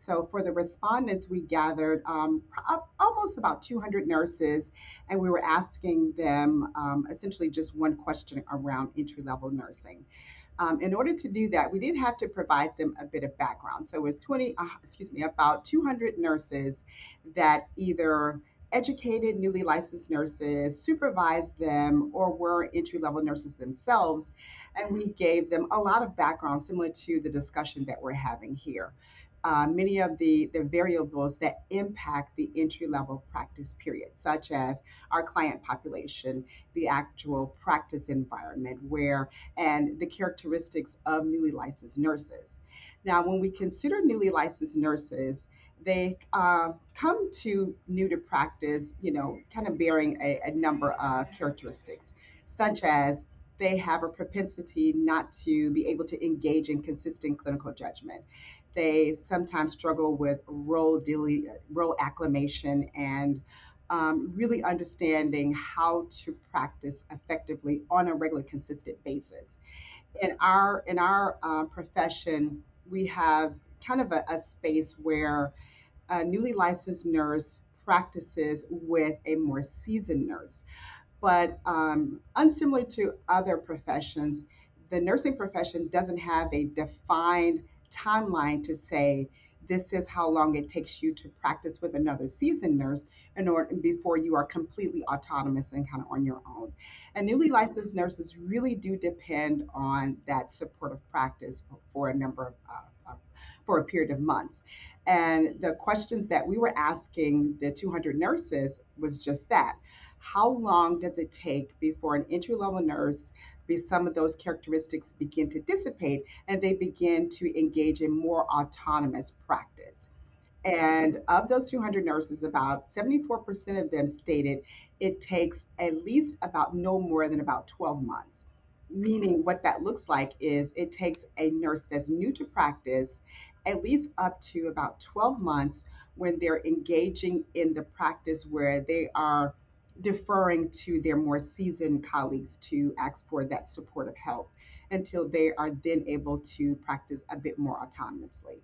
So for the respondents, we gathered almost about 200 nurses, and we were asking them essentially just one question around entry level nursing. In order to do that, we did have to provide them a bit of background. So it's about 200 nurses that either educated newly licensed nurses, supervised them, or were entry level nurses themselves. And we gave them a lot of background similar to the discussion that we're having here. Many of the variables that impact the entry level practice period, such as our client population, the actual practice environment, where and the characteristics of newly licensed nurses. Now, when we consider newly licensed nurses, they come to new to practice, kind of bearing a number of characteristics, such as they have a propensity not to be able to engage in consistent clinical judgment. They sometimes struggle with role acclimation and really understanding how to practice effectively on a regular, consistent basis. In our profession, we have kind of a space where a newly licensed nurse practices with a more seasoned nurse. But unsimilar to other professions, the nursing profession doesn't have a defined timeline to say this is how long it takes you to practice with another seasoned nurse in order before you are completely autonomous and kind of on your own. And newly licensed nurses really do depend on that supportive practice for a number of for a period of months. And the questions that we were asking the 200 nurses was just that. How long does it take before an entry level nurse, some of those characteristics begin to dissipate and they begin to engage in more autonomous practice? And of those 200 nurses, about 74% of them stated it takes at least about no more than about 12 months. Meaning, what that looks like is it takes a nurse that's new to practice at least up to about 12 months when they're engaging in the practice where they are deferring to their more seasoned colleagues to ask for that supportive help until they are then able to practice a bit more autonomously.